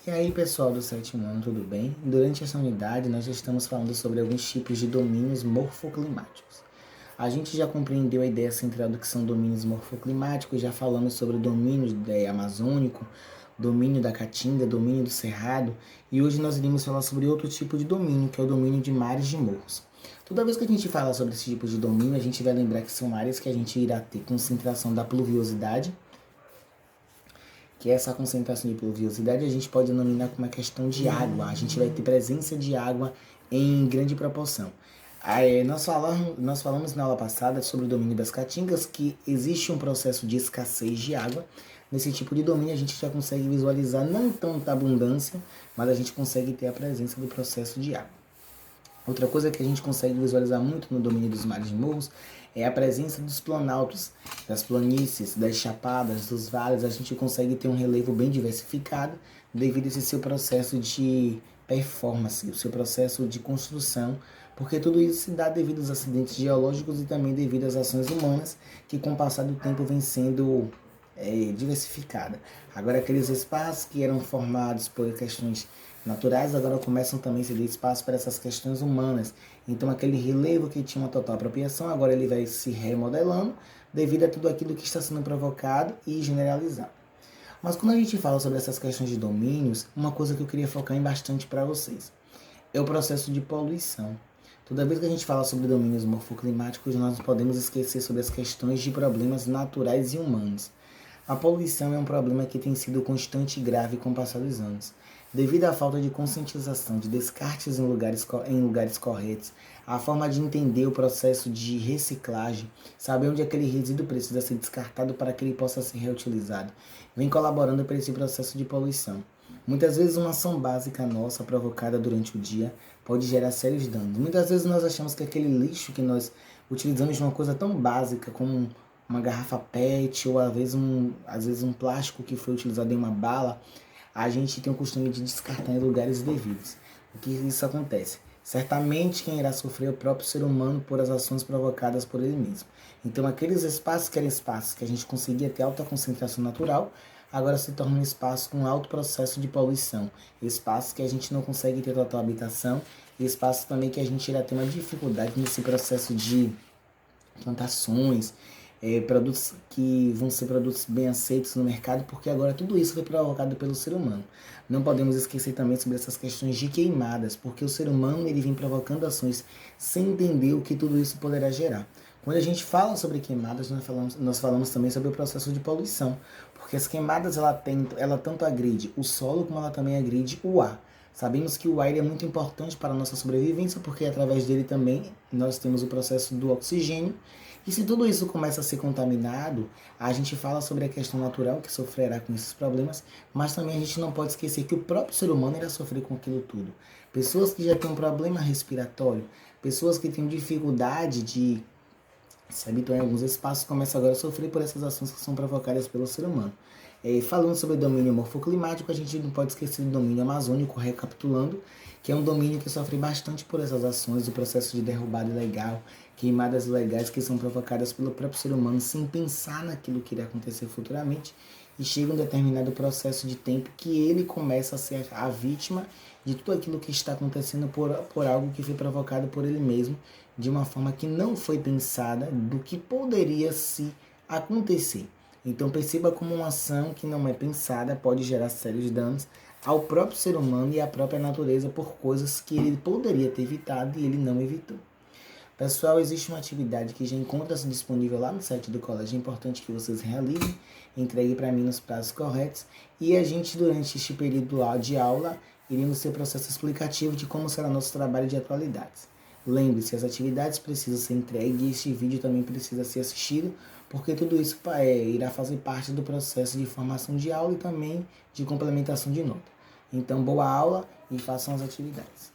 E aí, pessoal do sétimo ano, tudo bem? Durante essa unidade, nós já estamos falando sobre alguns tipos de domínios morfoclimáticos. A gente já compreendeu a ideia central do que são domínios morfoclimáticos, já falamos sobre o domínio amazônico, domínio da caatinga, domínio do cerrado, e hoje nós iremos falar sobre outro tipo de domínio, que é o domínio de mares de morros. Toda vez que a gente fala sobre esse tipo de domínio, a gente vai lembrar que são áreas que a gente irá ter concentração da pluviosidade, que essa concentração de pluviosidade a gente pode denominar como uma questão de água. A gente vai ter presença de água em grande proporção. Aí, nós falamos na aula passada sobre o domínio das caatingas, que existe um processo de escassez de água. Nesse tipo de domínio a gente já consegue visualizar não tanta abundância, mas a gente consegue ter a presença do processo de água. Outra coisa que a gente consegue visualizar muito no domínio dos mares de morros é a presença dos planaltos, das planícies, das chapadas, dos vales. A gente consegue ter um relevo bem diversificado devido a esse seu processo de performance, o seu processo de construção, porque tudo isso se dá devido aos acidentes geológicos e também devido às ações humanas que com o passar do tempo vem sendo diversificada. Agora, aqueles espaços que eram formados por questões naturais agora começam também a ceder espaço para essas questões humanas. Então, aquele relevo que tinha uma total apropriação, agora ele vai se remodelando devido a tudo aquilo que está sendo provocado e generalizado. Mas quando a gente fala sobre essas questões de domínios, uma coisa que eu queria focar em bastante para vocês é o processo de poluição. Toda vez que a gente fala sobre domínios morfoclimáticos, nós não podemos esquecer sobre as questões de problemas naturais e humanos. A poluição é um problema que tem sido constante e grave com o passar dos anos. Devido à falta de conscientização, de descartes em lugares corretos, a forma de entender o processo de reciclagem, saber onde aquele resíduo precisa ser descartado para que ele possa ser reutilizado, vem colaborando para esse processo de poluição. Muitas vezes uma ação básica nossa provocada durante o dia pode gerar sérios danos. Muitas vezes nós achamos que aquele lixo que nós utilizamos de uma coisa tão básica como uma garrafa PET ou às vezes um plástico que foi utilizado em uma bala, a gente tem o costume de descartar em lugares devidos. O que isso acontece? Certamente quem irá sofrer é o próprio ser humano por as ações provocadas por ele mesmo. Então aqueles espaços que eram espaços que a gente conseguia ter alta concentração natural, agora se tornam espaços com alto processo de poluição. Espaços que a gente não consegue ter total habitação e espaços também que a gente irá ter uma dificuldade nesse processo de plantações, produtos que vão ser produtos bem aceitos no mercado, porque agora tudo isso foi provocado pelo ser humano. Não podemos esquecer também sobre essas questões de queimadas, porque o ser humano ele vem provocando ações sem entender o que tudo isso poderá gerar. Quando a gente fala sobre queimadas, nós falamos também sobre o processo de poluição, porque as queimadas ela tanto agride o solo como ela também agride o ar. Sabemos que o ar é muito importante para a nossa sobrevivência, porque através dele também nós temos o processo do oxigênio. E se tudo isso começa a ser contaminado, a gente fala sobre a questão natural que sofrerá com esses problemas, mas também a gente não pode esquecer que o próprio ser humano irá sofrer com aquilo tudo. Pessoas que já têm um problema respiratório, pessoas que têm dificuldade de se habituar em alguns espaços, começam agora a sofrer por essas ações que são provocadas pelo ser humano. Falando sobre o domínio morfoclimático, a gente não pode esquecer do domínio amazônico, recapitulando, que é um domínio que sofre bastante por essas ações, o processo de derrubada ilegal, queimadas ilegais que são provocadas pelo próprio ser humano sem pensar naquilo que irá acontecer futuramente, e chega um determinado processo de tempo que ele começa a ser a vítima de tudo aquilo que está acontecendo por algo que foi provocado por ele mesmo, de uma forma que não foi pensada do que poderia se acontecer. Então perceba como uma ação que não é pensada pode gerar sérios danos ao próprio ser humano e à própria natureza por coisas que ele poderia ter evitado e ele não evitou. Pessoal, existe uma atividade que já encontra-se disponível lá no site do colégio, é importante que vocês realizem, entreguem para mim nos prazos corretos e a gente, durante este período de aula, iremos ter o processo explicativo de como será nosso trabalho de atualidades. Lembre-se, as atividades precisam ser entregues e este vídeo também precisa ser assistido, porque tudo isso irá fazer parte do processo de formação de aula e também de complementação de nota. Então, boa aula e façam as atividades.